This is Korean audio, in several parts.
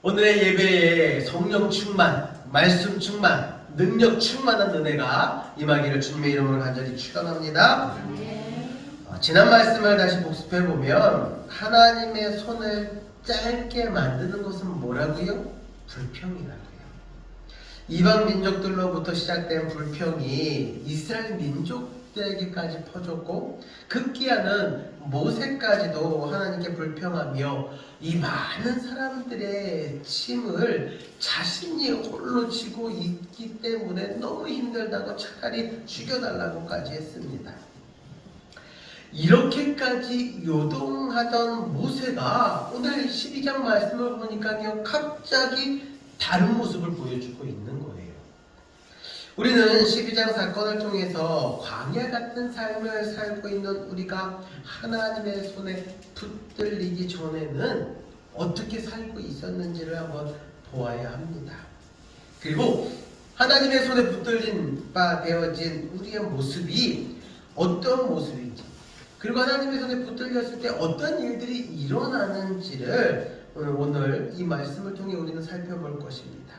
오늘의 예배에 성령 충만, 말씀 충만, 능력 충만한 은혜가 임하기를 주님의 이름으로 간절히 축원합니다. 지난 말씀을 다시 복습해보면 하나님의 손을 짧게 만드는 것은 뭐라고요? 불평이라고요. 이방 민족들로부터 시작된 불평이 이스라엘 민족들에게까지 퍼졌고 급기야는 모세까지도 하나님께 불평하며 이 많은 사람들의 짐을 자신이 홀로 지고 있기 때문에 너무 힘들다고 차라리 죽여달라고까지 했습니다. 이렇게까지 요동하던 모세가 오늘 12장 말씀을 보니까요, 갑자기 다른 모습을 보여주고 있는 거예요. 우리는 12장 사건을 통해서 광야 같은 삶을 살고 있는 우리가 하나님의 손에 붙들리기 전에는 어떻게 살고 있었는지를 한번 보아야 합니다. 그리고 하나님의 손에 붙들린 바 되어진 우리의 모습이 어떤 모습인지, 그리고 하나님의 손에 붙들렸을 때 어떤 일들이 일어나는지를 오늘 이 말씀을 통해 우리는 살펴볼 것입니다.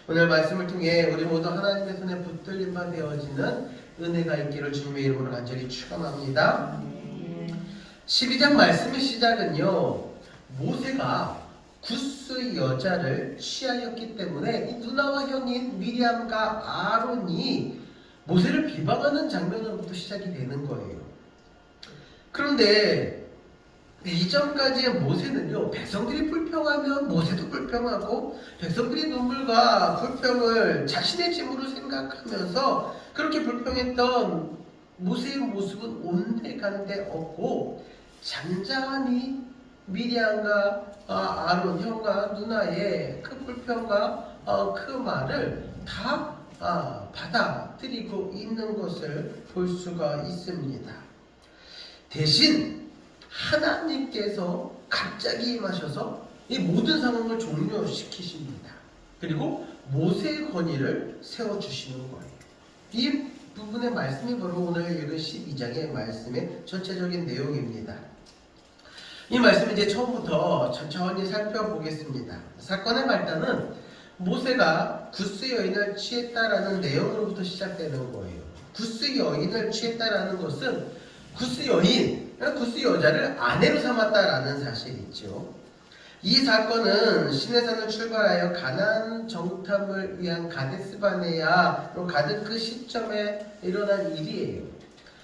오늘 말씀을 통해 우리 모두 하나님의 손에 붙들린 바 되어지는 은혜가 있기를 주님의 이름으로 간절히 축원합니다. 12장 말씀의 시작은요, 모세가 구스 여자를 취하였기 때문에 이 누나와 형인 미리암과 아론이 모세를 비방하는 장면으로부터 시작이 되는 거예요. 그런데 이전까지의 모세는요, 백성들이 불평하면 모세도 불평하고 백성들이 눈물과 불평을 자신의 짐으로 생각하면서 그렇게 불평했던 모세의 모습은 온데간데 없고 잔잔히 미리암과 아론 형과 누나의 그 불평과 그 말을 다 받아들이고 있는 것을 볼 수가 있습니다. 대신 하나님께서 갑자기 임하셔서 이 모든 상황을 종료시키십니다. 그리고 모세의 권위를 세워주시는 거예요. 이 부분의 말씀이 바로 오늘 읽은 12장의 말씀의 전체적인 내용입니다. 이 말씀 이제 처음부터 천천히 살펴보겠습니다. 사건의 발단은 모세가 구스 여인을 취했다라는 내용으로부터 시작되는 거예요. 구스 여인을 취했다라는 것은 구스 여인, 구스 여자를 아내로 삼았다라는 사실이죠. 이 사건은 시내산을 출발하여 가나안 정탐을 위한 가데스바네아로 가는 그 시점에 일어난 일이에요.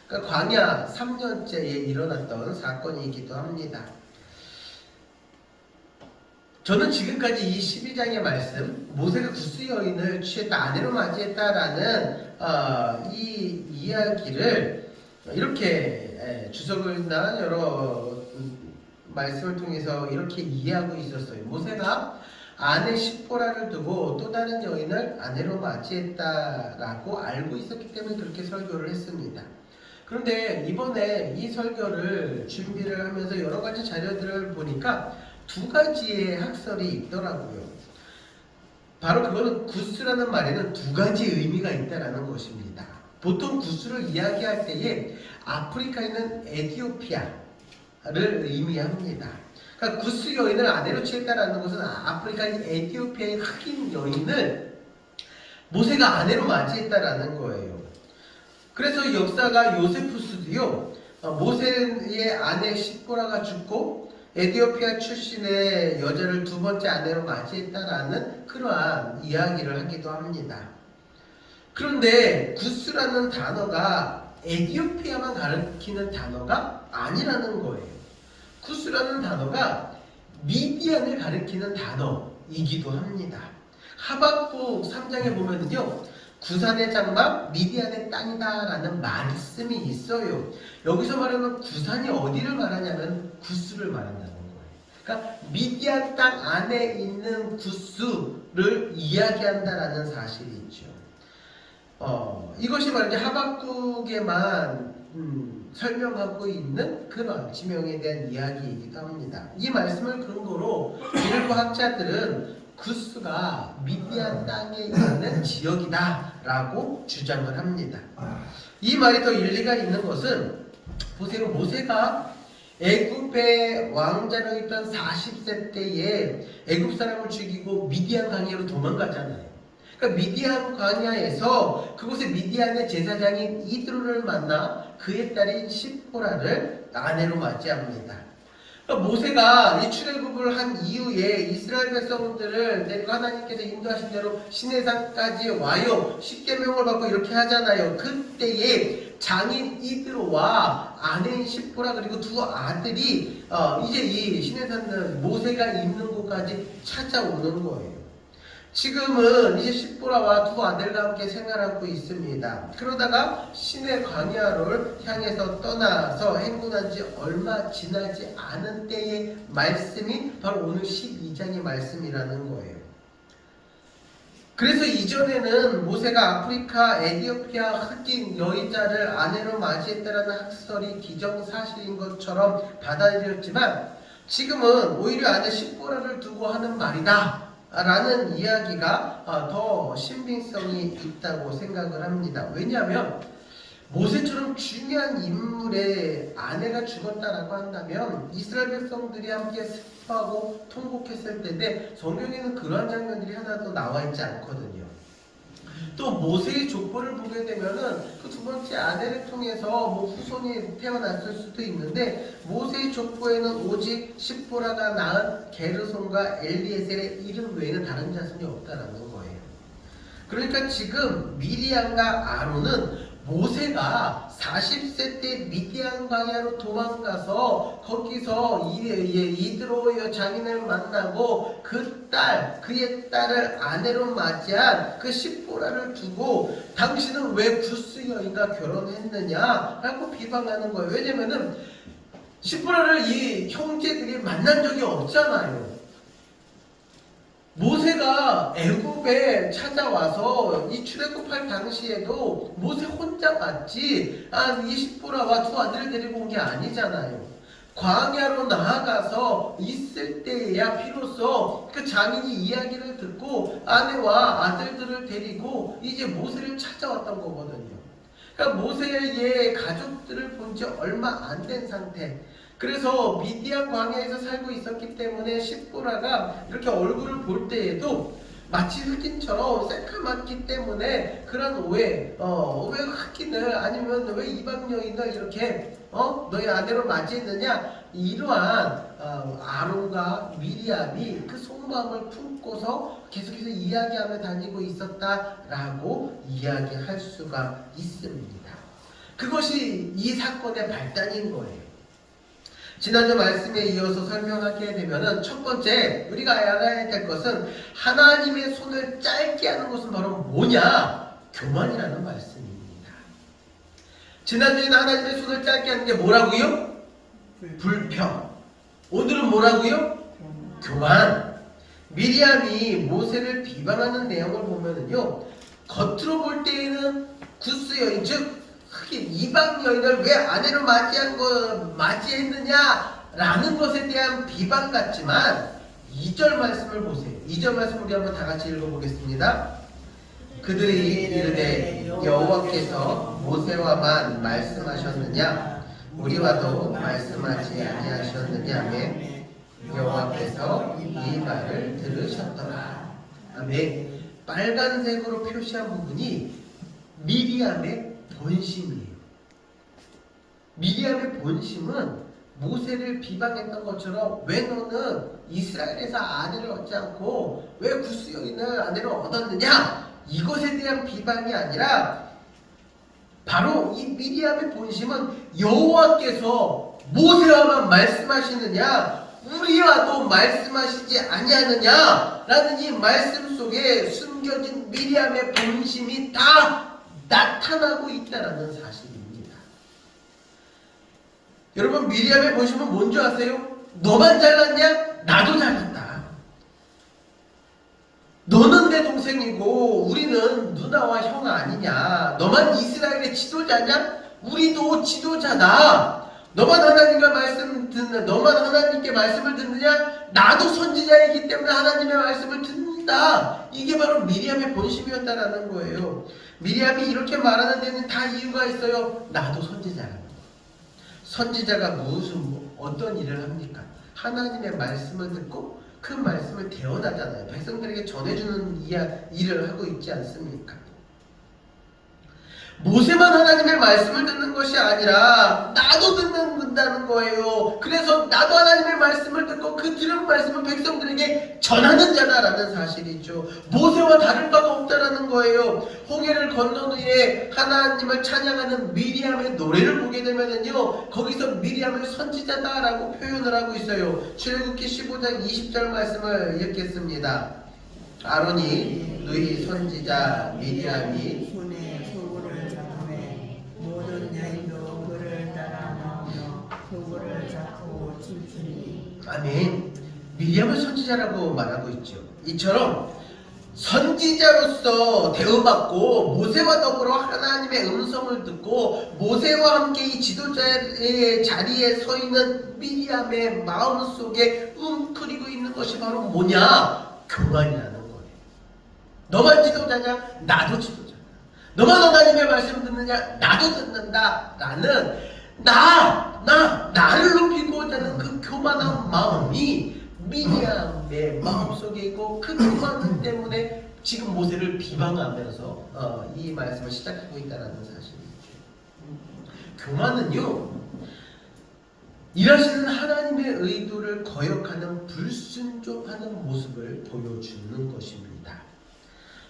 그러니까 광야 3년째에 일어났던 사건이기도 합니다. 저는 지금까지 이 12장의 말씀, 모세가 구스 여인을 취했다, 아내로 맞이했다라는 이 이야기를 이렇게 주석을나 여러 말씀을 통해서 이렇게 이해하고 있었어요. 모세가 아내 십보라를 두고 또 다른 여인을 아내로 맞이했다라고 알고 있었기 때문에 그렇게 설교를 했습니다. 그런데 이번에 이 설교를 준비를 하면서 여러 가지 자료들을 보니까 두 가지의 학설이 있더라고요. 바로 그거는 구스라는 말에는 두 가지 의미가 있다라는 것입니다. 보통 구스를 이야기할 때에 아프리카에 있는 에티오피아를 의미합니다. 그러니까 구스 여인을 아내로 취했다라는 것은 아프리카인 에티오피아의 흑인 여인을 모세가 아내로 맞이했다라는 거예요. 그래서 역사가 요세푸스도요, 모세의 아내 십보라가 죽고 에티오피아 출신의 여자를 두 번째 아내로 맞이했다라는 그러한 이야기를 하기도 합니다. 그런데 구스라는 단어가 에티오피아만 가리키는 단어가 아니라는 거예요. 구스라는 단어가 미디안을 가리키는 단어이기도 합니다. 하박국 3장에 보면은요, 구산의 장막 미디안의 땅이다 라는 말씀이 있어요. 여기서 말하는 구산이 어디를 말하냐면 구스를 말한다는 거예요. 그러니까 미디안 땅 안에 있는 구스를 이야기한다라는 사실이 있죠. 이것이 말이죠, 하박국에만 설명하고 있는 그런 지명에 대한 이야기이기도 합니다. 이 말씀을 근거로 일부 학자들은 구스가 미디안 땅에 있는 지역이다 라고 주장을 합니다. 이 말이 더 일리가 있는 것은 보세요, 모세가 애굽의 왕자로 있던 40세 때에 애굽 사람을 죽이고 미디안 광야로 도망가잖아요. 그러니까 미디안 광야에서 그곳에 미디안의 제사장인 이드로를 만나 그의 딸인 시포라를 아내로 맞이합니다. 그러니까 모세가 이 출애굽을 한 이후에 이스라엘 백성들을 데리고 하나님께서 인도하신 대로 시내산까지 와요. 십계명을 받고 이렇게 하잖아요. 그때에 장인 이드로와 아내인 시포라 그리고 두 아들이 이제 이 시내산 모세가 있는 곳까지 찾아오는 거예요. 지금은 이제 시보라와 두 아들과 함께 생활하고 있습니다. 그러다가 시내 광야를 향해서 떠나서 행군한 지 얼마 지나지 않은 때의 말씀이 바로 오늘 12장의 말씀이라는 거예요. 그래서 이전에는 모세가 아프리카 에티오피아 흑인 여인자를 아내로 맞이했다라는 학설이 기정사실인 것처럼 받아들였지만 지금은 오히려 아내 시보라를 두고 하는 말이다 라는 이야기가 더 신빙성이 있다고 생각을 합니다. 왜냐하면 모세처럼 중요한 인물의 아내가 죽었다라고 한다면 이스라엘 백성들이 함께 슬퍼하고 통곡했을 텐데 성경에는 그러한 장면들이 하나도 나와 있지 않거든요. 또 모세의 족보를 보게 되면은 그 두 번째 아내를 통해서 뭐 후손이 태어났을 수도 있는데 모세의 족보에는 오직 시보라가 낳은 게르손과 엘리에셀의 이름 외에는 다른 자손이 없다라는 거예요. 그러니까 지금 미리암과 아론은 모세가 40세 때 미디안 광야로 도망가서 거기서 이드로의 장인을 만나고 그의 딸을 아내로 맞이한 그 시보라를 두고 당신은 왜 구스 여인과 결혼했느냐 라고 비방하는 거예요. 왜냐면은 시보라를 이 형제들이 만난 적이 없잖아요. 모세가 애굽에 찾아와서 이 출애굽할 당시에도 모세 혼자 갔지 이 시보라와 두 아들을 데리고 온 게 아니잖아요. 광야로 나아가서 있을 때에야 비로소 그 장인이 이야기를 듣고 아내와 아들들을 데리고 이제 모세를 찾아왔던 거거든요. 그러니까 모세의 가족들을 본 지 얼마 안 된 상태. 그래서 미디안 광야에서 살고 있었기 때문에 시보라가 이렇게 얼굴을 볼 때에도 마치 흑인처럼 새카맣기 때문에 그런 오해, 왜 흑인을 아니면 왜 이방 여인을 이렇게 너희 아내로 맞이했느냐 이러한 아론과 미리암이 그 속마음을 품고서 계속해서 이야기하며 다니고 있었다라고 이야기할 수가 있습니다. 그것이 이 사건의 발단인 거예요. 지난주 말씀에 이어서 설명하게 되면은 첫 번째 우리가 알아야 될 것은 하나님의 손을 짧게 하는 것은 바로 뭐냐? 교만이라는 말씀입니다. 지난주에는 하나님의 손을 짧게 하는 게 뭐라고요? 불평. 오늘은 뭐라고요? 교만. 미리암이 모세를 비방하는 내용을 보면은요, 겉으로 볼 때에는 구스 여인, 즉 흑인 이방 여인을 왜 아내로 맞이했느냐라는 것에 대한 비방 같지만 2절 말씀을 보세요. 2절 말씀 우리 한번 다 같이 읽어보겠습니다. 그들이 이르되 여호와께서 모세와만 말씀하셨느냐 우리와도 말씀하지 아니하셨느냐며 여호와께서 이 말을 들으셨더라. 아멘. 빨간색으로 표시한 부분이 미리암의 본심이에요. 미리암의 본심은 모세를 비방했던 것처럼 왜 너는 이스라엘에서 아내를 얻지 않고 왜 구스 여인을 아내로 얻었느냐 이것에 대한 비방이 아니라 바로 이 미리암의 본심은 여호와께서 모세와만 말씀하시느냐 우리와도 말씀하시지 아니하느냐 라는 이 말씀 속에 숨겨진 미리암의 본심이 다 나타나고 있다는 사실입니다. 여러분 미리암의 본심은 뭔지 아세요? 너만 잘났냐? 나도 잘났다. 너는 내 동생이고 우리는 누나와 형 아니냐? 너만 이스라엘의 지도자냐? 우리도 지도자다. 너만 하나님께 말씀을 듣느냐? 나도 선지자이기 때문에 하나님의 말씀을 듣는다. 이게 바로 미리암의 본심이었다라는 거예요. 미리암이 이렇게 말하는 데는 다 이유가 있어요. 나도 선지자라는 거. 선지자가 무슨 어떤 일을 합니까? 하나님의 말씀을 듣고 그 말씀을 대언하잖아요. 백성들에게 전해주는 일을 하고 있지 않습니까? 모세만 하나님의 말씀을 듣는 것이 아니라 나도 듣는다는 거예요. 그래서 나도 하나님의 말씀을 듣고 그 들은 말씀을 백성들에게 전하는 자다라는 사실이죠. 모세와 다를 바가 없다라는 거예요. 홍해를 건넌 후에 하나님을 찬양하는 미리암의 노래를 보게 되면은요, 거기서 미리암을 선지자다라고 표현을 하고 있어요. 출애굽기 15장 20절 말씀을 읽겠습니다. 아론이 너희 선지자 미리암이 아멘. 미리암을 선지자라고 말하고 있죠. 이처럼 선지자로서 대우받고 모세와 더불어 하나님의 음성을 듣고 모세와 함께 이 지도자의 자리에 서 있는 미리암의 마음속에 웅크리고 있는 것이 바로 뭐냐? 교만이라는 거예요. 너만 지도자냐? 나도 지도자다. 너만 하나님의 말씀 듣느냐? 나도 듣는다. 라는 나를 높이고자 하는 그 교만한 마음이 미리암의 마음속에 있고, 그 교만 때문에 지금 모세를 비방하면서 이 말씀을 시작하고 있다는 사실이죠. 교만은요, 일하시는 하나님의 의도를 거역하는 불순종하는 모습을 보여주는 것입니다.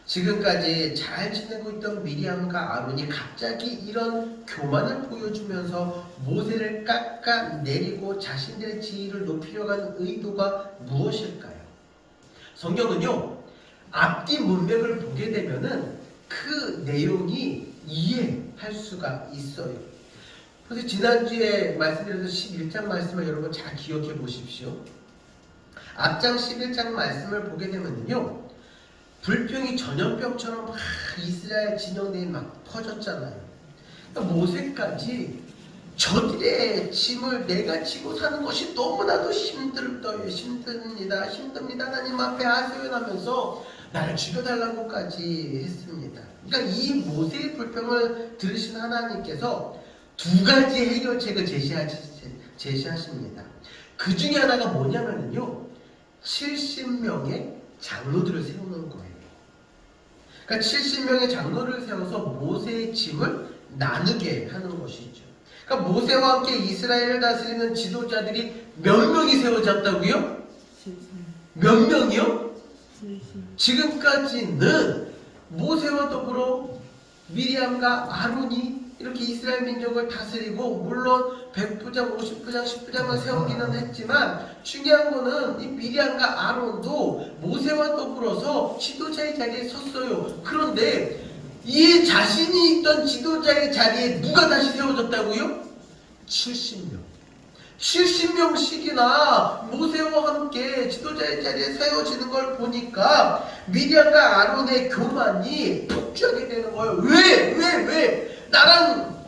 지금까지 잘 지내고 있던 미리암과 아론이 갑자기 이런 교만을 보여주면서 모세를 깎아내리고 자신들의 지위를 높이려고 하는 의도가 무엇일까요? 성경은요, 앞뒤 문맥을 보게 되면은 그 내용이 이해할 수가 있어요. 그래서 지난주에 말씀드렸던 11장 말씀을 여러분 잘 기억해 보십시오. 앞장 11장 말씀을 보게 되면요, 불평이 전염병처럼 막 이스라엘 진영 내에 막 퍼졌잖아요. 그러니까 모세까지 저들의 짐을 내가 지고 사는 것이 너무나도 힘듭니다. 하나님 앞에 하소연하면서 나를 죽여달라고까지 했습니다. 그러니까 이 모세의 불평을 들으신 하나님께서 두 가지 해결책을 제시하십니다. 그 중에 하나가 뭐냐면요, 70명의 장로들을 세우는 거예요. 그러니까 70명의 장로를 세워서 모세의 짐을 나누게 하는 것이죠. 그러니까 모세와 함께 이스라엘을 다스리는 지도자들이 몇 명이 세워졌다고요? 몇 명이요? 지금까지는 모세와 더불어 미리암과 아론이 이렇게 이스라엘 민족을 다스리고, 물론 100부장, 50부장, 10부장을 세우기는 했지만 중요한 거는 이 미리암과 아론도 모세와 더불어서 지도자의 자리에 섰어요. 그런데 이 자신이 있던 지도자의 자리에 누가 다시 세워졌다고요? 70명. 70명씩이나 모세와 함께 지도자의 자리에 세워지는 걸 보니까 미리암과 아론의 교만이 폭주하게 되는 거예요. 왜? 나랑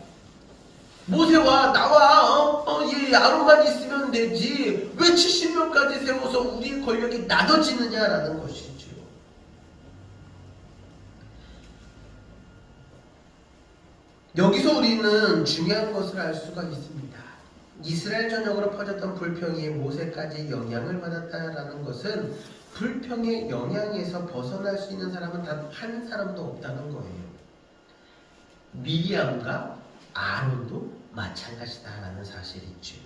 모세와 나와 아론만 있으면 되지 왜 70명까지 세워서 우리의 권력이 나눠지느냐라는 것이죠. 여기서 우리는 중요한 것을 알 수가 있습니다. 이스라엘 전역으로 퍼졌던 불평이 모세까지 영향을 받았다라는 것은 불평의 영향에서 벗어날 수 있는 사람은 단 한 사람도 없다는 거예요. 미리암과 아론도 마찬가지다라는 사실이죠.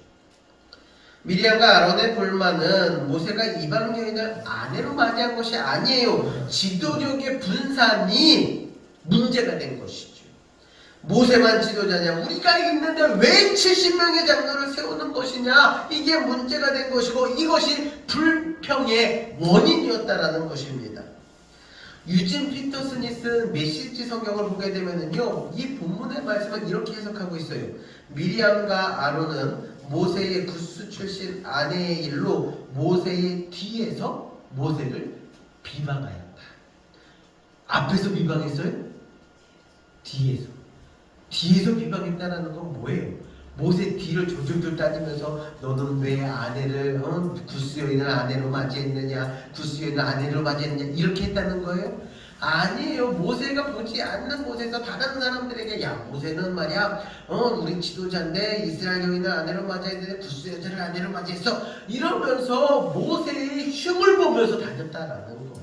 미리암과 아론의 불만은 모세가 이방 여인을 아내로 맞이한 것이 아니에요. 지도력의 분산이 문제가 된 것이죠. 모세만 지도자냐? 우리가 있는데 왜 70명의 장로를 세우는 것이냐? 이게 문제가 된 것이고, 이것이 불평의 원인이었다라는 것입니다. 유진 피터슨이 쓴 메시지 성경을 보게 되면은요, 이 본문의 말씀은 이렇게 해석하고 있어요. 미리암과 아론은 모세의 구스 출신 아내의 일로 모세의 뒤에서 모세를 비방하였다. 앞에서 비방했어요? 뒤에서 비방했다라는 건 뭐예요? 모세 뒤를 졸졸졸 따지면서 너는 왜 아내를 구스 여인을 아내로 맞이했느냐, 구스 여인을 아내로 맞이했느냐 이렇게 했다는 거예요? 아니에요. 모세가 보지 않는 곳에서 다른 사람들에게 야 모세는 말이야 우리 지도자인데 이스라엘 여인을 아내로 맞이했는데 구스 여자를 아내로 맞이했어 이러면서 모세의 흉을 보면서 다녔다라는 거예요.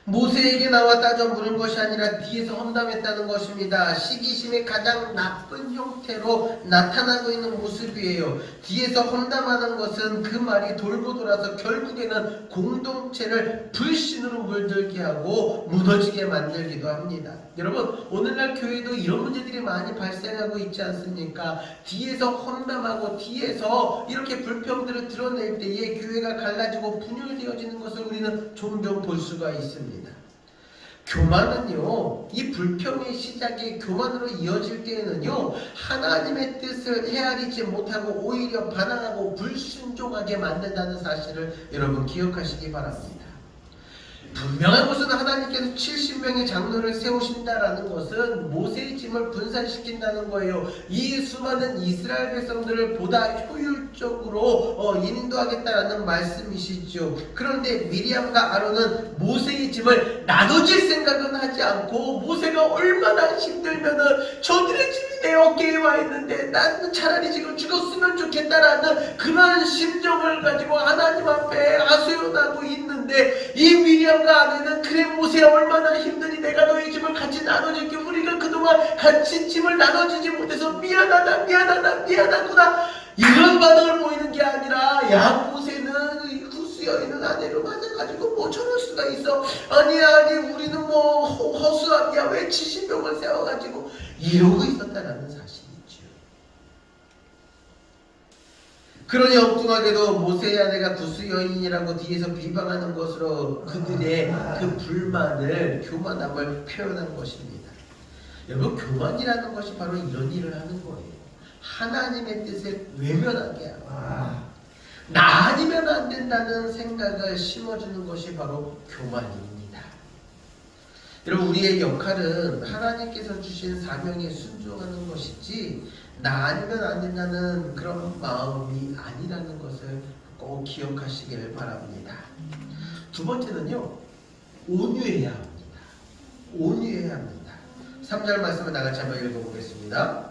모세에게 나와 따져 물은 것이 아니라 뒤에서 험담했다는 것입니다. 시기심의 가장 나쁜 형태로 나타나고 있는 모습이에요. 뒤에서 험담하는 것은 그 말이 돌고 돌아서 결국에는 공동체를 불신으로 물들게 하고 무너지게 만들기도 합니다. 여러분 오늘날 교회도 이런 문제들이 많이 발생하고 있지 않습니까? 뒤에서 험담하고 뒤에서 이렇게 불평들을 드러낼 때에 교회가 갈라지고 분열되어지는 것을 우리는 종종 볼 수가 있습니다. 교만은요, 이 불평의 시작이 교만으로 이어질 때에는요, 하나님의 뜻을 헤아리지 못하고 오히려 반항하고 불순종하게 만든다는 사실을 여러분 기억하시기 바랍니다. 분명한 것은 하나님께서 70명의 장로를 세우신다라는 것은 모세의 짐을 분산시킨다는 거예요. 이 수많은 이스라엘 백성들을 보다 효율적으로 인도하겠다라는 말씀이시죠. 그런데 미리암과 아론은 모세의 짐을 나눠질 생각은 하지 않고 모세가 얼마나 힘들면은 저들의 짐이 내 어깨에 와 있는데 나는 차라리 지금 죽었으면 좋겠다라는 그런 심정을 가지고 하나님 앞에 하소연하고 있는데 이 미리암 아내는 그래 모세야 얼마나 힘드니 내가 너희 짐을 같이 나눠줄게 우리가 그동안 같이 짐을 나눠주지 못해서 미안하구나 이런 반응을 보이는 게 아니라 야 모세는 구스 여인은 아내로 맞아가지고 뭐 저럴 수가 있어 아니 우리는 뭐 허수아비야 왜 70명을 세워가지고 이러고 있었다라는 사실이죠. 그러니 엉뚱하게도 모세의 아내가 구스 여인이라고 뒤에서 비방하는 것으로 그들의 그 불만을 교만함을 표현한 것입니다. 여러분 교만이라는 것이 바로 이런 일을 하는 거예요. 하나님의 뜻을 외면하게 하고 나 아니면 안 된다는 생각을 심어주는 것이 바로 교만입니다. 여러분 우리의 역할은 하나님께서 주신 사명에 순종하는 것이지 나 아니면 안 된다는 그런 마음이 아니라는 것을 꼭 기억하시길 바랍니다. 두 번째는요, 온유해야 합니다. 온유해야 합니다. 3절 말씀을 다 같이 한번 읽어보겠습니다.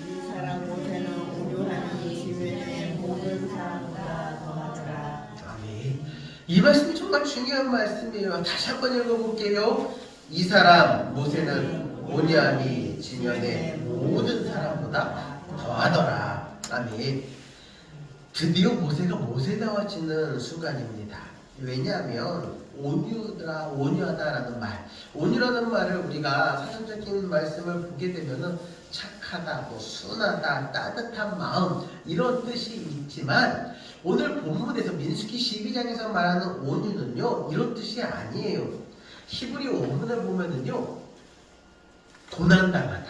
이 사람 모세는 온유하니 지면에 모든 사람보다 더하더라. 아멘. 이 말씀이 정말 중요한 말씀이에요. 다시 한번 읽어볼게요. 이 사람 모세는 온유하니 지면에 모든 사람보다 더하더라. 아멘. 드디어 모세가 모세다워지는 순간입니다. 왜냐하면 온유하다라는 말, 온유라는 말을 우리가 사전적인 말씀을 보게 되면은 착하다, 순하다, 따뜻한 마음 이런 뜻이 있지만 오늘 본문에서 민수기 12장에서 말하는 온유는요 이런 뜻이 아니에요. 히브리 원문을 보면은요 고난당하다,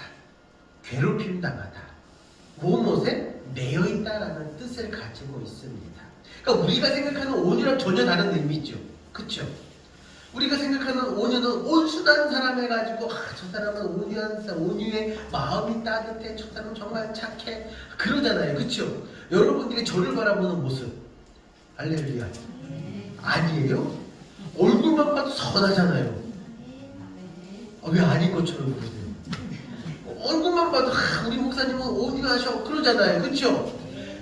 괴롭힘 당하다, 무엇에 매여있다라는 뜻을 가지고 있습니다. 그러니까 우리가 생각하는 온유랑 전혀 다른 의미죠. 그쵸? 우리가 생각하는 온유는 온순한 사람 해가지고 저 사람은 온유해, 마음이 따뜻해, 저 사람은 정말 착해 그러잖아요. 그쵸? 여러분들이 저를 바라보는 모습 할렐루야 아니에요? 얼굴만 봐도 선하잖아요. 왜 아닌 것처럼 그러세요? 얼굴만 봐도 우리 목사님은 온유하셔 그러잖아요. 그쵸?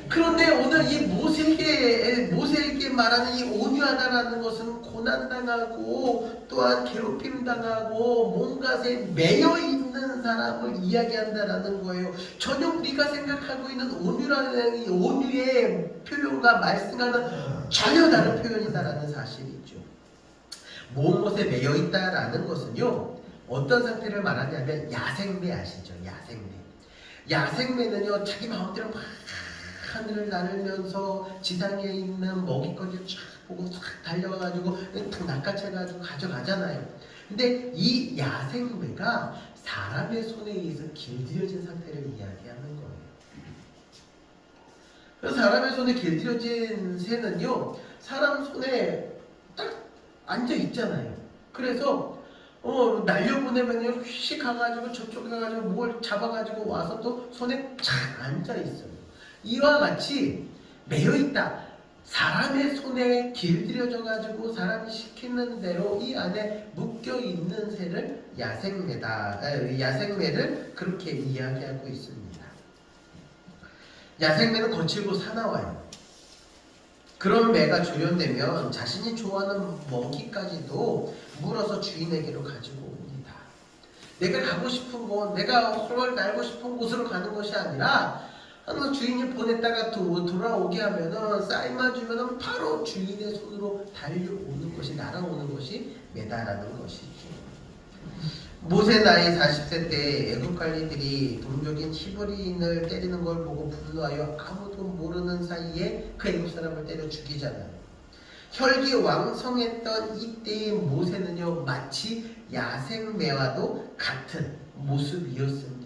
그런데 오늘 이 모세에게 말하는 이 온유하다라는 것은 고난당하고 또한 괴롭힘당하고 뭔가에 매여있는 사람을 이야기한다라는 거예요. 전혀 우리가 생각하고 있는 온유라는 이 온유의 표현과 말씀과는 전혀 다른 표현이다라는 사실이죠. 무엇에 매여있다라는 것은요 어떤 상태를 말하냐면 야생매 아시죠? 야생매는요 자기 마음대로 막 하늘을 나르면서 지상에 있는 먹이거리를 쫙 보고 쫙 달려가가지고 툭 낚아채가지고 가져가잖아요. 근데 이 야생매가 사람의 손에 의해서 길들여진 상태를 이야기하는 거예요. 그래서 사람의 손에 길들여진 새는요 사람 손에 딱 앉아 있잖아요. 그래서 날려보내면 휙 가가지고 저쪽에 가가지고 뭘 잡아가지고 와서 또 손에 착 앉아있어요. 이와 같이 매여있다. 사람의 손에 길들여져가지고 사람이 시키는 대로 이 안에 묶여있는 새를 야생매를 그렇게 이야기하고 있습니다. 야생매는 거칠고 사나워요. 그런 매가 조련되면 자신이 좋아하는 먹이까지도 물어서 주인에게로 가지고 옵니다. 내가 가고 싶은 곳, 내가 헐헐 날고 싶은 곳으로 가는 것이 아니라 주인이 보냈다가 돌아오게 하면은 쌓임아주면은 바로 주인의 손으로 달려오는 것이, 날아오는 것이 매다라는 것이죠. 모세 나이 40세 때 애굽 관리들이 동족인 히브리인을 때리는 걸 보고 분노하여 아무도 모르는 사이에 그 애굽 사람을 때려 죽이잖아요. 혈기 왕성했던 이때의 모세는요, 마치 야생매와도 같은 모습이었습니다.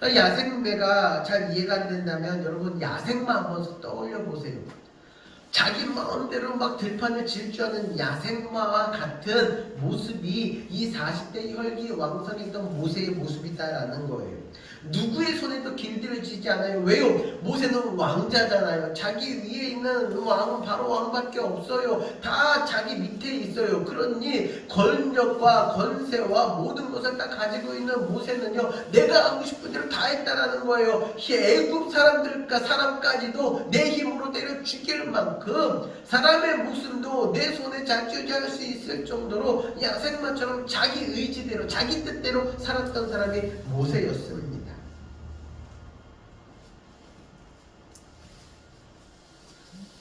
야생매가 잘 이해가 안 된다면 여러분 야생마 한번 떠올려 보세요. 자기 마음대로 막 들판을 질주하는 야생마와 같은 모습이 이 40대 혈기 왕성했던 모세의 모습이다라는 거예요. 누구의 손에도 길들여지지 않아요. 왜요? 모세는 왕자잖아요. 자기 위에 있는 왕은 바로 왕밖에 없어요. 다 자기 밑에 있어요. 그러니 권력과 권세와 모든 것을 다 가지고 있는 모세는요, 내가 하고 싶은 대로 다 했다라는 거예요. 애굽 사람까지도 내 힘으로 때려 죽일 만큼 사람의 목숨도 내 손에 좌지우지할 수 있을 정도로 야생마처럼 자기 의지대로 자기 뜻대로 살았던 사람이 모세였습니다.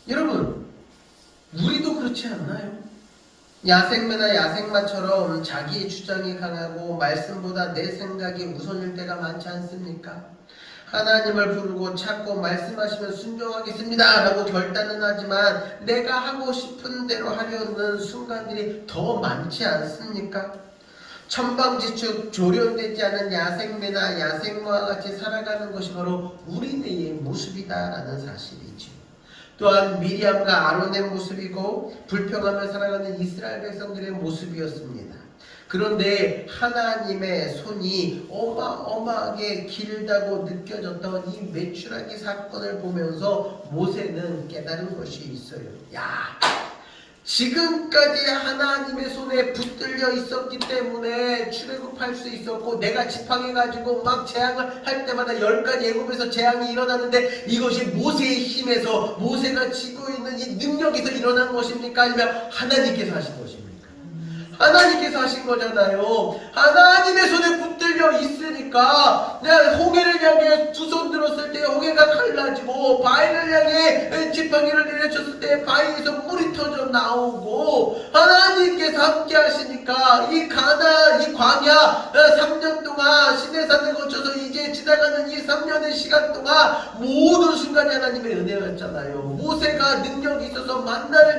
여러분, 우리도 그렇지 않나요? 야생매나 야생마처럼 자기의 주장이 강하고 말씀보다 내 생각이 우선일 때가 많지 않습니까? 하나님을 부르고 찾고 말씀하시면 순종하겠습니다 라고 결단은 하지만 내가 하고 싶은 대로 하려는 순간들이 더 많지 않습니까? 천방지축 조련되지 않은 야생매나 야생마와 같이 살아가는 것이 바로 우리네의 모습이다라는 사실이죠. 또한 미리암과 아론의 모습이고 불평하며 살아가는 이스라엘 백성들의 모습이었습니다. 그런데 하나님의 손이 어마어마하게 길다고 느껴졌던 이 메추라기 사건을 보면서 모세는 깨달은 것이 있어요. 지금까지 하나님의 손에 붙들려 있었기 때문에 출애굽할 수 있었고, 내가 지팡이가지고 막 재앙을 할 때마다 10가지 애굽에서 재앙이 일어나는데 이것이 모세의 힘에서, 모세가 쥐고 있는 이 능력에서 일어난 것입니까? 아니면 하나님께서 하신 것입니까? 하나님께서 하신 거잖아요. 하나님의 손에 붙들려 있으니까 내가 홍해를 향해 두 손 들었을 때 홍해가 갈라지고, 바위를 향해 지팡이를 내려쳤을 때 바위에서 물이 터져 나오고, 하나님께서 함께 하시니까 이 광야 3년 동안 시내산을 거쳐서 이제 지나가는 이 3년의 시간 동안 모든 순간이 하나님의 은혜였잖아요. 모세가 능력이 있어서 만나를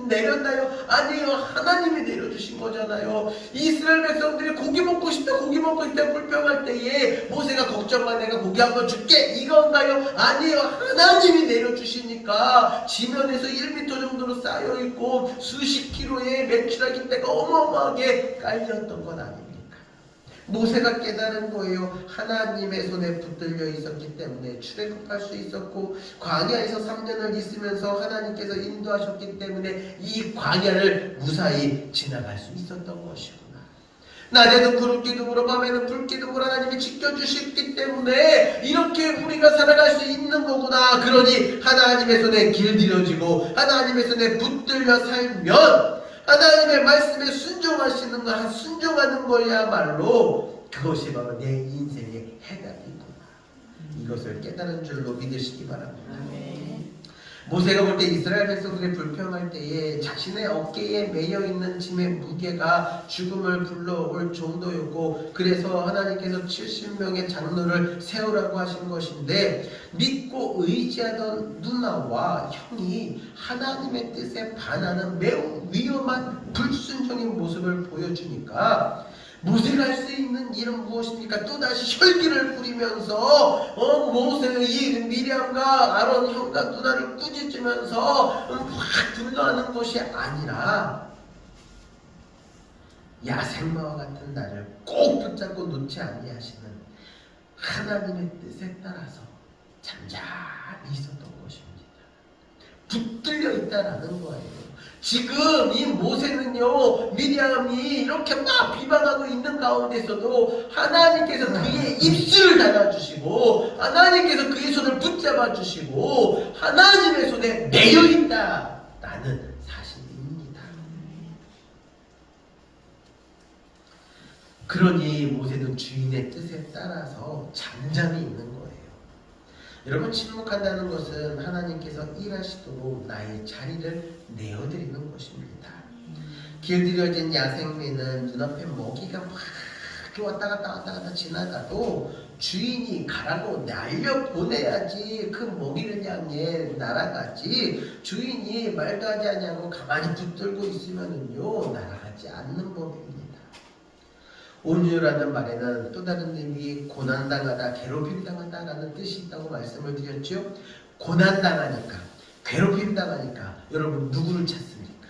내렸나요? 아니요, 하나님이 내려주신 거잖아요. 이스라엘 백성들이 고기 먹고 싶다 불평할 때에 모세가 걱정마, 내가 고기 한번 줄게, 이건가요? 아니요, 하나님이 내려주시니까 지면에서 1m 정도로 쌓여있고 수십 킬로의 메추라기 떼가 어마어마하게 깔렸던 건 아닙니까? 모세가 깨달은 거예요. 하나님의 손에 붙들려 있었기 때문에 출애굽할 수 있었고, 광야에서 3년을 있으면서 하나님께서 인도하셨기 때문에 이 광야를 무사히 지나갈 수 있었던 것이구나. 낮에는 구름 기둥으로 밤에는 불 기둥으로 하나님이 지켜주셨기 때문에 이렇게 우리가 살아갈 수 있는 거구나. 그러니 하나님의 손에 길들여지고 하나님의 손에 붙들려 살면 하나님의 말씀에 순종하는 거야말로 그것이 바로 내 인생의 해답이구나. 이것을 깨달은 줄로 믿으시기 바랍니다. 모세가 볼 때 이스라엘 백성들이 불평할 때에 자신의 어깨에 매여있는 짐의 무게가 죽음을 불러올 정도였고, 그래서 하나님께서 70명의 장로를 세우라고 하신 것인데, 믿고 의지하던 누나와 형이 하나님의 뜻에 반하는 매우 위험한 불순종의 모습을 보여주니까 모세가 할 수 있는 일은 무엇입니까? 또다시 혈기를 부리면서 모세의 미리암과 아론 형과 누나를 꾸짖으면서 확 분노하는 것이 아니라 야생마와 같은 나를 꼭 붙잡고 놓지 아니하시는 하나님의 뜻에 따라서 잠잠히 있었던 것입니다. 붙들려 있다라는 거예요. 지금 이 모세는요, 미디암이 이렇게 막 비방하고 있는 가운데서도 하나님께서 그의 입술을 닫아주시고 하나님께서 그의 손을 붙잡아 주시고 하나님의 손에 매여 있다라는 사실입니다. 그러니 모세는 주인의 뜻에 따라서 잠잠히 있는 거예요. 여러분, 침묵한다는 것은 하나님께서 일하시도록 나의 자리를 내어드리는 것입니다. 길들여진 야생매는 눈앞에 먹이가 막 왔다 갔다 지나가도 주인이 가라고 날려보내야지 그 먹이를 향해 날아가지, 주인이 말도 하지 않냐고 가만히 붙들고 있으면은요 날아가지 않는 법입니다. 온유라는 말에는 또 다른 의미, 고난당하다, 괴롭힘당하다 라는 뜻이 있다고 말씀을 드렸죠. 고난당하니까, 괴롭힘당하니까 여러분 누구를 찾습니까?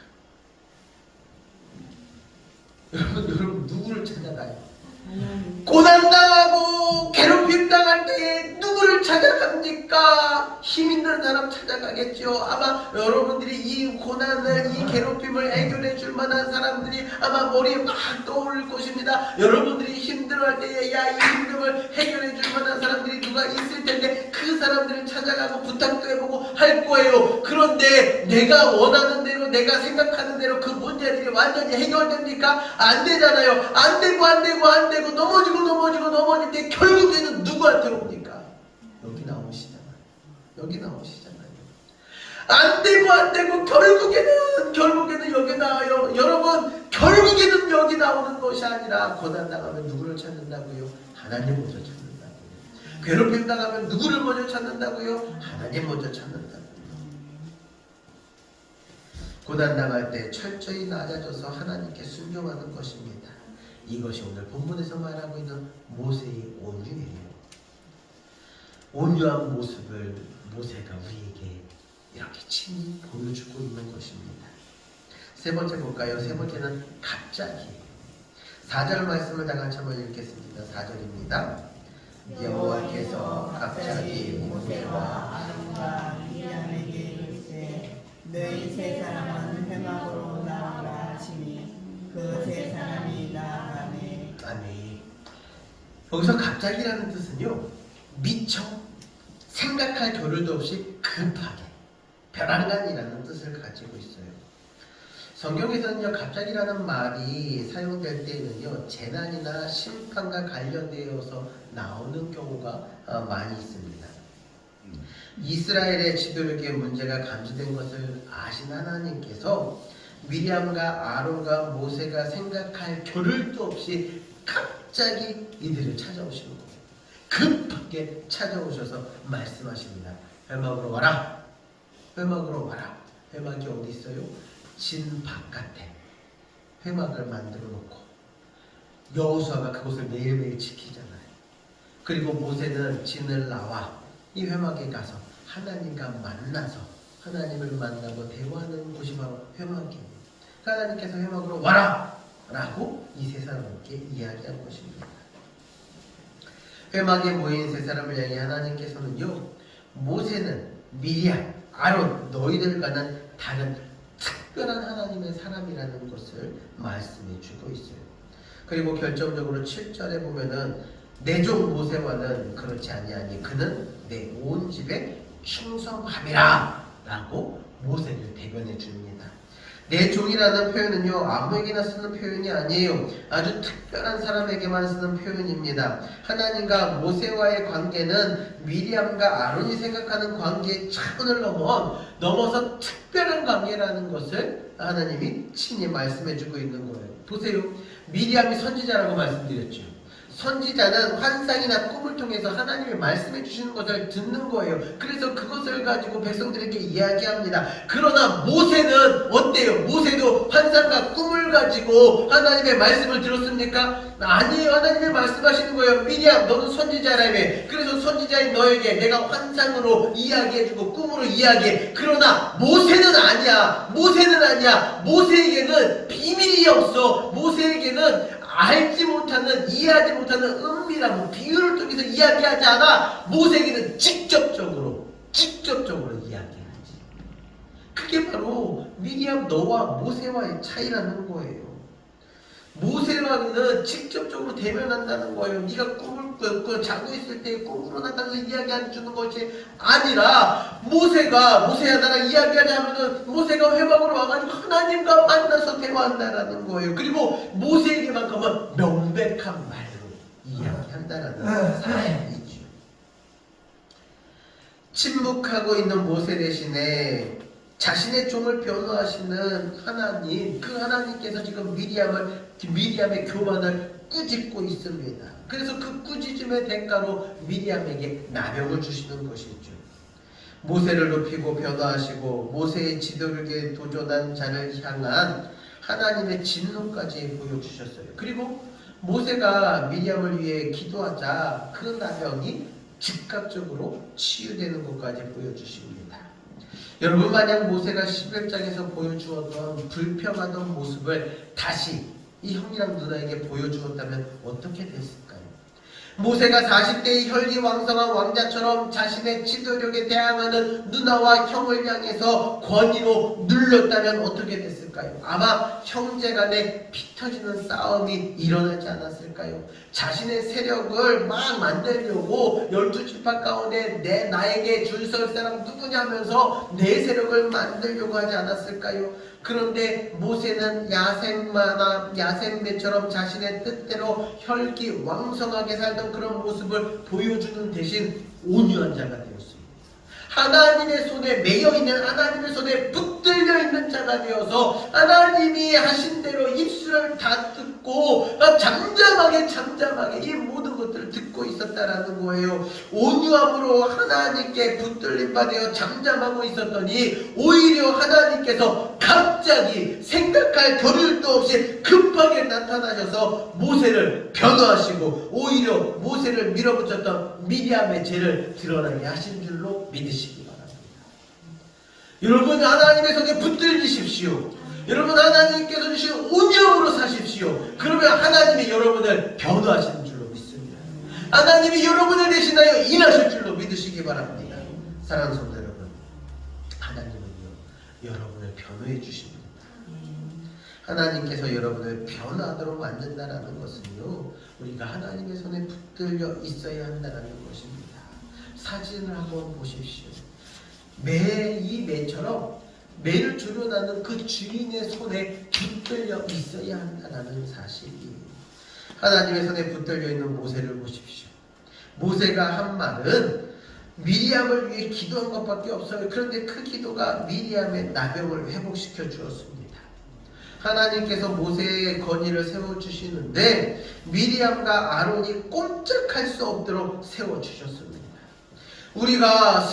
여러분 누구를 찾아가요? 고난당하고 괴롭힘당할 때에 누구를 찾아갑니까? 힘 있는 사람 찾아가겠죠. 아마 여러분들이 이 고난을, 이 괴롭힘을 해결해 줄 만한 사람들이 아마 머리에 막 떠오를 것입니다. 여러분들이 힘들어할 때에 야, 이 힘듦을 해결해 줄 만한 사람들이 누가 있을 텐데 그 사람들을 찾아가고 부탁도 해보고 할 거예요. 그런데 내가 원하는 대로, 내가 생각하는 대로 그 문제들이 완전히 해결됩니까? 안 되잖아요. 안 되고 넘어질 때 결국에는 누구한테 옵니까? 여기 나오시잖아요. 안 되고 결국에는 여기 나와요. 여러분, 결국에는 여기 나오는 것이 아니라 고난당하면 누구를 찾는다고요? 하나님 먼저 찾는다고요. 괴롭힘 당하면 누구를 먼저 찾는다고요? 하나님 먼저 찾는다고요. 고난당할 때 철저히 낮아져서 하나님께 순종하는 것입니다. 이것이 오늘 본문에서 말하고 있는 모세의 온유예요. 온유한 모습을 모세가 우리에게 이렇게 친히 보여주고 있는 것입니다. 세 번째 볼까요? 세 번째는 갑자기예요. 4절 말씀을 다 같이 한번 읽겠습니다. 4절입니다. 여호와께서 갑자기 모세와 아론과 미리암에게 이르시되 너희 세 사람은 회막으로 나아가라 하시니 그 세 사람이 나아가매. 아멘. 여기서 갑자기라는 뜻은요, 미처 생각할 겨를도 없이 급하게, 벼랑간이라는 뜻을 가지고 있어요. 성경에서는요, 갑자기라는 말이 사용될 때에는요, 재난이나 심판과 관련되어서 나오는 경우가 많이 있습니다. 이스라엘의 지도력에 문제가 감지된 것을 아신 하나님께서 미리암과 아론과 모세가 생각할 겨를도 없이 갑자기 이들을 찾아오시는 거예요. 급하게 찾아오셔서 말씀하십니다. 회막으로 와라. 회막이 어디 있어요? 진 바깥에 회막을 만들어 놓고 여호수아가 그곳을 매일매일 지키잖아요. 그리고 모세는 진을 나와 이 회막에 가서 하나님과 만나서 하나님을 만나고 대화하는 곳이 바로 회막입니다. 하나님께서 회막으로 와라! 라고 이 세 사람에게 이야기한 것입니다. 회막에 모인 세 사람을 향해 하나님께서는요, 모세는 미리암, 아론, 너희들과는 다른 특별한 하나님의 사람이라는 것을 말씀해 주고 있어요. 그리고 결정적으로 7절에 보면은 내 종 모세와는 그렇지 아니하니 그는 내 온 집에 충성함이라 라고 모세를 대변해 줍니다. 내 종이라는 표현은요, 아무에게나 쓰는 표현이 아니에요. 아주 특별한 사람에게만 쓰는 표현입니다. 하나님과 모세와의 관계는 미리암과 아론이 생각하는 관계의 차원을 넘어서 특별한 관계라는 것을 하나님이 친히 말씀해주고 있는 거예요. 보세요. 미리암이 선지자라고 말씀드렸죠. 선지자는 환상이나 꿈을 통해서 하나님이 말씀해 주시는 것을 듣는 거예요. 그래서 그것을 가지고 백성들에게 이야기합니다. 그러나 모세는 어때요? 모세도 환상과 꿈을 가지고 하나님의 말씀을 들었습니까? 아니에요. 하나님이 말씀하시는 거예요. 미리암 너는 선지자라며. 그래서 선지자인 너에게 내가 환상으로 이야기해주고 꿈으로 이야기해. 그러나 모세는 아니야. 모세는 아니야. 모세에게는 비밀이 없어. 모세에게는 알지 못하는, 이해하지 못하는 은밀한 비유를 통해서 이야기하지 않아. 모세에게는 직접적으로 이야기하지. 그게 바로 미리암 너와 모세와의 차이라는 거예요. 모세와는 직접적으로 대면한다는 거예요. 네가 꿈을 꾸고 자고 있을 때 꿈으로 나타나서 이야기해 주는 것이 아니라 모세야 나랑 이야기하자면은 모세가 회막으로 와가지고 하나님과 만나서 대화한다라는 거예요. 그리고 모세에게만큼은 명백한 말로 이야기한다라는 사실이죠. 침묵하고 있는 모세 대신에 자신의 종을 변호하시는 하나님, 그 하나님께서 지금 미리암의 교만을 꾸짖고 있습니다. 그래서 그 꾸짖음의 대가로 미리암에게 나병을 주시는 것이죠. 모세를 높이고 변호하시고 모세의 지도력에 도전한 자를 향한 하나님의 진노까지 보여주셨어요. 그리고 모세가 미리암을 위해 기도하자 그 나병이 즉각적으로 치유되는 것까지 보여주십니다. 여러분, 만약 모세가 11장에서 보여주었던 불평하던 모습을 다시 이 형이랑 누나에게 보여주었다면 어떻게 됐을까요? 모세가 40대의 혈기왕성한 왕자처럼 자신의 지도력에 대항하는 누나와 형을 향해서 권위로 눌렀다면 어떻게 됐을까요? 아마 형제간에 피 터지는 싸움이 일어나지 않았을까요? 자신의 세력을 막 만들려고 12지파 가운데 나에게 줄 설 사람 누구냐면서 내 세력을 만들려고 하지 않았을까요? 그런데 모세는 야생매처럼 자신의 뜻대로 혈기왕성하게 살던 그런 모습을 보여주는 대신 온유한 자가 되었습니다. 하나님의 손에 매여있는, 하나님의 손에 붙들려 있는 자가 되어서 하나님이 하신 대로 입술을 다 듣고 잠잠하게 이 모든 것들을 듣고 있었다라는 거예요. 온유함으로 하나님께 붙들림 받아 잠잠하고 있었더니 오히려 하나님께서 갑자기 생각할 겨를도 없이 급하게 나타나셔서 모세를 변호하시고 오히려 모세를 밀어붙였던 미리암의 죄를 드러나게 하신 줄로 믿으시기 바랍니다. 여러분, 하나님의 손에 붙들리십시오. 여러분, 하나님께서 주신 온유함으로 사십시오. 그러면 하나님이 여러분을 변호하시는 줄로 믿습니다. 하나님이 여러분을 대신하여 일하실 줄로 믿으시기 바랍니다. 사랑하는 성도 여러분, 하나님은요 여러분을 변호해 주십니다. 하나님께서 여러분을 변화하도록 만든다라는 것은요 우리가 하나님의 손에 붙들려 있어야 한다는 것입니다. 사진을 한번 보십시오. 이 매처럼 매를 조련하는 그 주인의 손에 붙들려 있어야 한다는 사실이에요. 하나님의 손에 붙들려 있는 모세를 보십시오. 모세가 한 말은 미리암을 위해 기도한 것밖에 없어요. 그런데 그 기도가 미리암의 나병을 회복시켜 주었습니다. 하나님께서 모세의 건의를 세워주시는데 미리암과 아론이 꼼짝할 수 없도록 세워주셨습니다. 우리가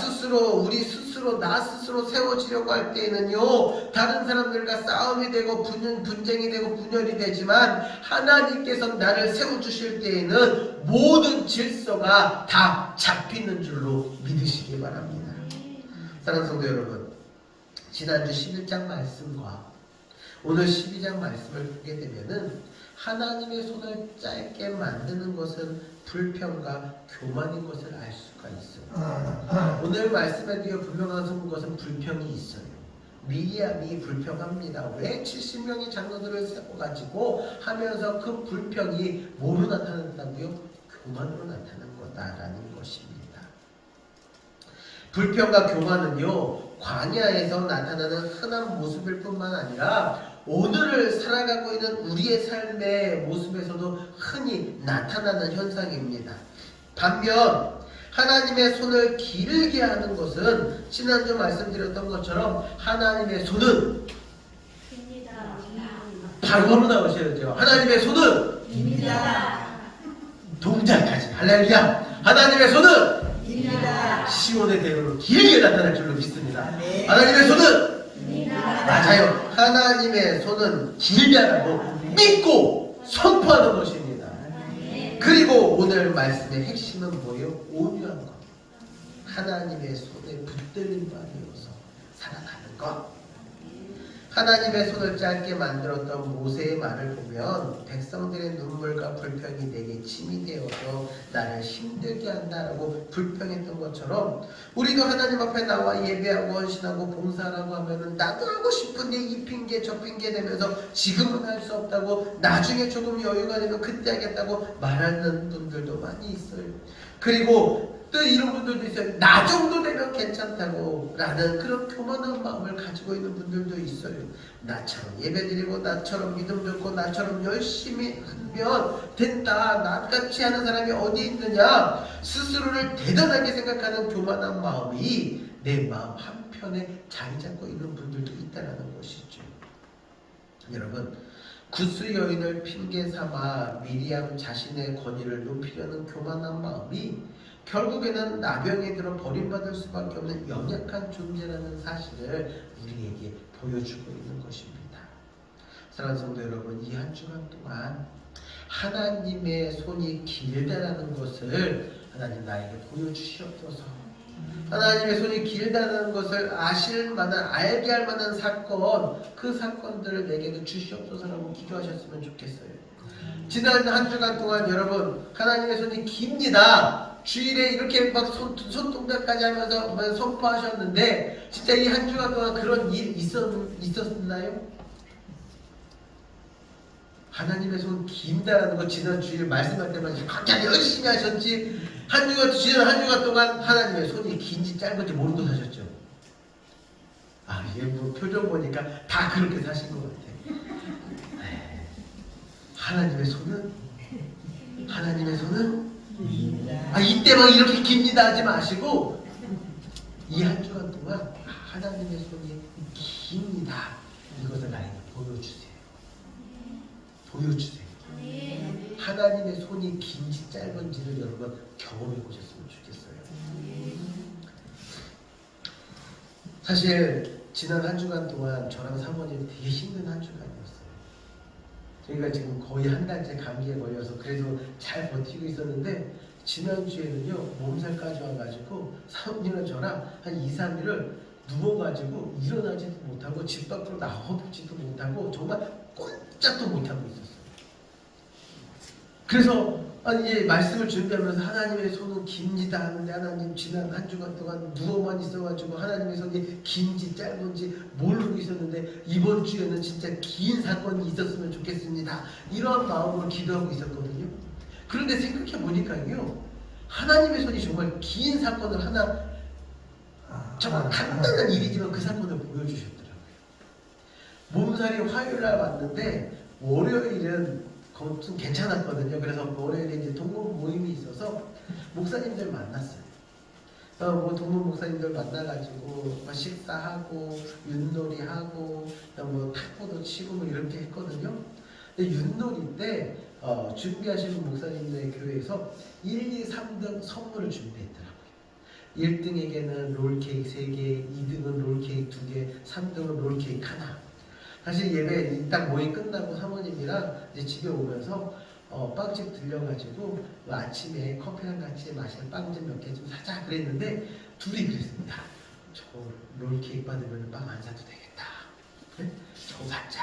나 스스로 세워지려고 할 때에는요 다른 사람들과 싸움이 되고 분쟁이 되고 분열이 되지만 하나님께서 나를 세워주실 때에는 모든 질서가 다 잡히는 줄로 믿으시기 바랍니다. 사랑하는 성도 여러분, 지난주 11장 말씀과 오늘 12장 말씀을 보게 되면은 하나님의 손을 짧게 만드는 것은 불평과 교만인 것을 알 수가 있어요. 오늘 말씀에도 분명한 것은 불평이 있어요. 미리암이 불평합니다. 왜 70명의 장로들을 세워가지고 하면서 그 불평이 뭐로 나타난다고요? 교만으로 나타난 거다라는 것입니다. 불평과 교만은요 광야에서 나타나는 흔한 모습일 뿐만 아니라 오늘을 살아가고 있는 우리의 삶의 모습에서도 흔히 나타나는 현상입니다. 반면 하나님의 손을 길게 하는 것은 지난주 말씀드렸던 것처럼 하나님의 손은 바로 나오셔야죠. 하나님의 손은 동작까지. 할렐루야. 하나님의 손은 입니다. 시온의 대로로 길게 나타날 줄로 믿습니다. 아멘. 하나님의 손은 입니다. 맞아요. 하나님의 손은 길다라고 믿고 선포하는 것입니다. 그리고 오늘 말씀의 핵심은 뭐예요? 온유한 것. 하나님의 손에 붙들린 바 되어서 살아가는 것. 하나님의 손을 짧게 만들었던 모세의 말을 보면 백성들의 눈물과 불평이 내게 침이 되어서 나를 힘들게 한다라고 불평했던 것처럼 우리도 하나님 앞에 나와 예배하고 헌신하고 봉사하고 하면은 나도 하고 싶은데 이 핑계 저 핑계 대면서 지금은 할 수 없다고 나중에 조금 여유가 되면 그때 하겠다고 말하는 분들도 많이 있어요. 그리고 또 이런 분들도 있어요. 나 정도 되면 괜찮다고 라는 그런 교만한 마음을 가지고 있는 분들도 있어요. 나처럼 예배드리고 나처럼 믿음 듣고 나처럼 열심히 하면 된다. 나같이 하는 사람이 어디 있느냐. 스스로를 대단하게 생각하는 교만한 마음이 내 마음 한편에 자리 잡고 있는 분들도 있다는 것이죠. 여러분, 구스 여인을 핑계 삼아 미리암 자신의 권위를 높이려는 교만한 마음이 결국에는 나병에 들어 버림받을 수밖에 없는 연약한 존재라는 사실을 우리에게 보여주고 있는 것입니다. 사랑하는 성도 여러분, 이 한 주간 동안 하나님의 손이 길다라는 것을 하나님 나에게 보여주시옵소서. 하나님의 손이 길다는 것을 아실 만한, 알게 할 만한 사건, 그 사건들을 내게도 주시옵소서라고 기도하셨으면 좋겠어요. 지난 한 주간 동안 여러분, 하나님의 손이 깁니다. 주일에 이렇게 막 손동작까지 하면서 선포하셨는데 진짜 이 한 주간 동안 그런 일 있었나요? 하나님의 손 긴다라는 거 지난 주일 말씀할 때마다 굉장히 열심히 하셨지. 지난 한 주간 동안 하나님의 손이 긴지 짧은지 모르고 사셨죠. 아, 얘 뭐 표정 보니까 다 그렇게 사신 것 같아. 하나님의 손은 이때만 이렇게 깁니다 하지 마시고 이 한 주간 동안 하나님의 손이 깁니다. 이것을 나에게 보여주세요. 하나님의 손이 긴지 짧은지를 여러분 경험해 보셨으면 좋겠어요. 사실 지난 한 주간 동안 저랑 사모님 되게 힘든 한 주간이었어요. 저희가 지금 거의 한 달째 감기에 걸려서 그래도 잘 버티고 있었는데 지난주에는요 몸살까지 와가지고 사모님이랑 저랑 한 2, 3일을 누워가지고 일어나지도 못하고 집 밖으로 나와보지도 못하고 정말 꼼짝도 못하고 있었어요. 그래서 이제 말씀을 준비하면서 하나님의 손은 깁니다 하는데 하나님 지난 한 주간 동안 누워만 있어가지고 하나님의 손이 긴지 짧은지 모르고 있었는데 이번 주에는 진짜 긴 사건이 있었으면 좋겠습니다. 이러한 마음으로 기도하고 있었거든요. 그런데 생각해 보니까요 하나님의 손이 정말 긴 사건을 하나 정말 간단한 일이지만 그 사건을 보여주셨더라고요. 몸살이 화요일날 왔는데 월요일은 좀 괜찮았거든요. 그래서 월요일에 이제 동문 모임이 있어서 목사님들 만났어요. 동문 목사님들 만나가지고 식사하고 윷놀이하고 탁구도 치고 이렇게 했거든요. 근데 윷놀이 때 준비하시는 목사님들의 교회에서 1, 2, 3등 선물을 준비했더라고요. 1등에게는 롤케이크 3개, 2등은 롤케이크 2개, 3등은 롤케이크 하나. 사실 예배 딱 모임 끝나고 사모님이랑 이제 집에 오면서 빵집 들려가지고 아침에 커피랑 같이 마실 빵집 몇 개 좀 사자 그랬는데 둘이 그랬습니다. 저거 롤케이크 받으면 빵 안 사도 되겠다. 그래? 저거 받자.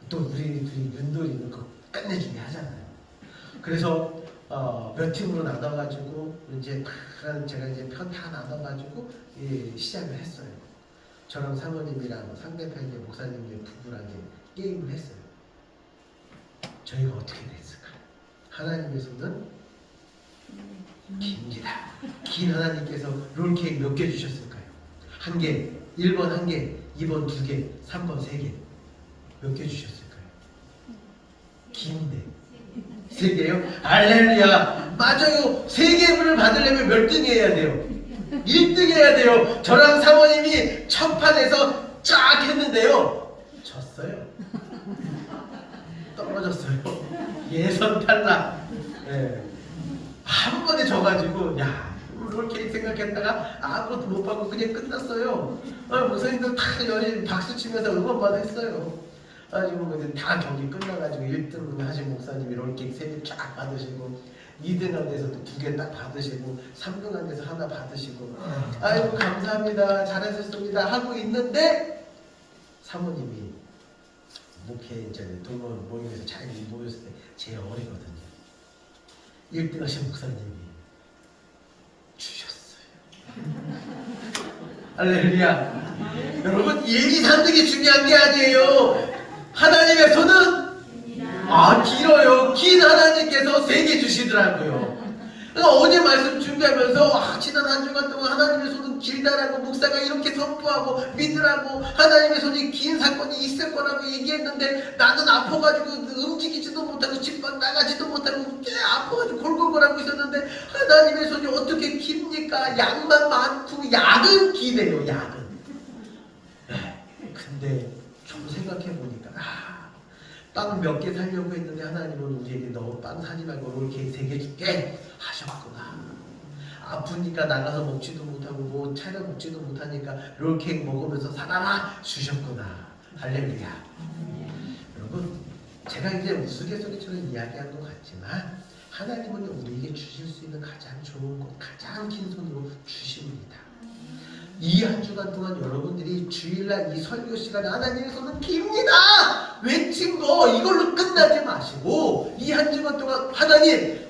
또 우리 둘이 윷놀이는 그거 끝내주게 하잖아요. 그래서 몇 팀으로 나눠가지고 이제 제가 이제 편 다 나눠가지고 시작을 했어요. 저랑 사모님이랑 상대편 이제 목사님의 부부랑 이제 게임을 했어요. 저희가 어떻게 됐을까? 하나님의 손은 깁니다. 긴 하나님께서 롤케이크 몇 개 주셨을까요? 1개, 1번 1개, 2번 2개, 3번 3개. 몇 개 주셨을까요? 긴데 3개요? 할렐루야! 맞아요! 3개를 받으려면 몇 등 해야 돼요? 1등 해야 돼요. 저랑 사모님이 첫 판에서 쫙 했는데요 졌어요. 떨어졌어요. 예선 탈락. 예. 한 번에 져가지고 야 롤케이크 생각했다가 아무것도 못 받고 그냥 끝났어요. 목사님들 다 열심히 박수 치면서 응원만 했어요. 아주 다 경기 끝나가지고 1등 하신 목사님이 롤케이크 3개 쫙 받으시고 2등한 데서도 2개 딱 받으시고 3등한 데서 하나 받으시고 아이고 감사합니다 잘하셨습니다 하고 있는데 사모님이 목회 이제 동원 모임에서 잘 모였을 때 제일 어리거든요. 1등 하신 목사님이 주셨어요. 할렐루야. 여러분 1, 2, 3등이 중요한 게 아니에요. 하나님의 손은 길어요. 긴 하나님께서 3개 주시더라고요. 그러니까 어제 말씀 준비하면서 지난 한 주간 동안 하나님의 손은 길다라고 목사가 이렇게 선포하고 믿으라고 하나님의 손이 긴 사건이 있을 거라고 얘기했는데 나는 아파가지고 움직이지도 못하고 집 밖 나가지도 못하고 아파가지고 골골골하고 있었는데 하나님의 손이 어떻게 깁니까? 양만 많고 약은 기네요. 약은. 근데 좀 생각해보니까 빵 몇 개 사려고 했는데 하나님은 우리에게 너 빵 사지 말고 롤케이크 3개 줄게 하셨구나. 아프니까 나가서 먹지도 못하고 뭐 차려 먹지도 못하니까 롤케이크 먹으면서 살아라 주셨구나. 할렐루야. 여러분 제가 이제 우스갯소리처럼 이야기한 것 같지만 하나님은 우리에게 주실 수 있는 가장 좋은 것, 가장 긴 손으로 주십니다. 이 한 주간 동안 여러분들이 주일날 이 설교 시간에 하나님의 손은 깁니다! 외친 거 이걸로 끝나지 마시고 이 한 주간 동안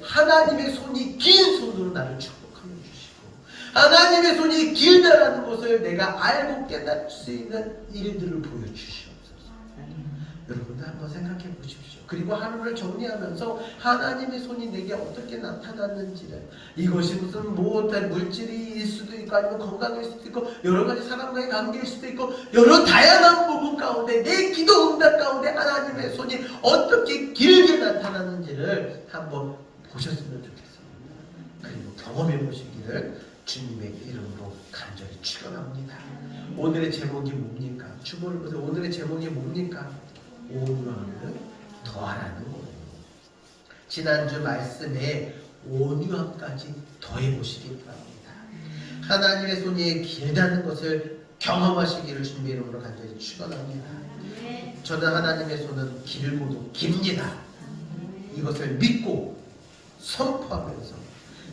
하나님의 손이 긴 손으로 나를 축복하여 주시고 하나님의 손이 길다라는 것을 내가 알고 깨달을 수 있는 일들을 보여주시옵소서. 여러분들 한번 생각해 보십시오. 그리고 하루를 정리하면서 하나님의 손이 내게 어떻게 나타났는지를 이것이 무슨 못한 물질일 수도 있고 아니면 건강일 수도 있고 여러 가지 사람과의 관계일 수도 있고 여러 다양한 부분 가운데 내 기도 응답 가운데 하나님의 손이 어떻게 길게 나타나는지를 한번 보셨으면 좋겠습니다. 그리고 경험해 보시기를 주님의 이름으로 간절히 축원합니다. 오늘의 제목이 뭡니까? 주보를 보세요. 오늘의 제목이 뭡니까? 온유함을 더하라는 거예요. 지난주 말씀에 온유함까지 더해보시기 바랍니다. 하나님의 손이 길다는 것을 경험하시기를 주님의 이름으로 간절히 축원합니다. 저는 하나님의 손은 길고도 깁니다. 이것을 믿고 선포하면서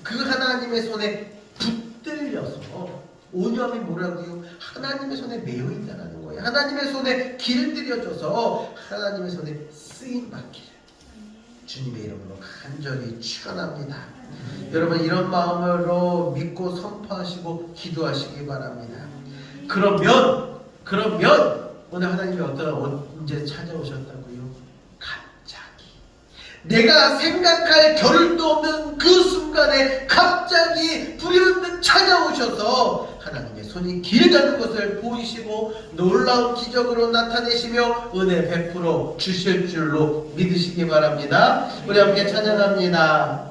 그 하나님의 손에 붙들려서 온유함이 뭐라고요? 하나님의 손에 매여 있다는 거예요. 하나님의 손에 길들여져서 하나님의 손에 쓰임받기를 주님의 이름으로 간절히 축원합니다. 여러분 이런 마음으로 믿고 선포하시고 기도하시기 바랍니다. 그러면 오늘 하나님이 언제 찾아오셨다고요? 갑자기 내가 생각할 겨를도 없는 그 순간에 갑자기 불현듯 찾아오셔서 하나님의 손이 길다는 것을 보이시고 놀라운 기적으로 나타내시며 은혜 100% 주실 줄로 믿으시기 바랍니다. 우리 함께 찬양합니다.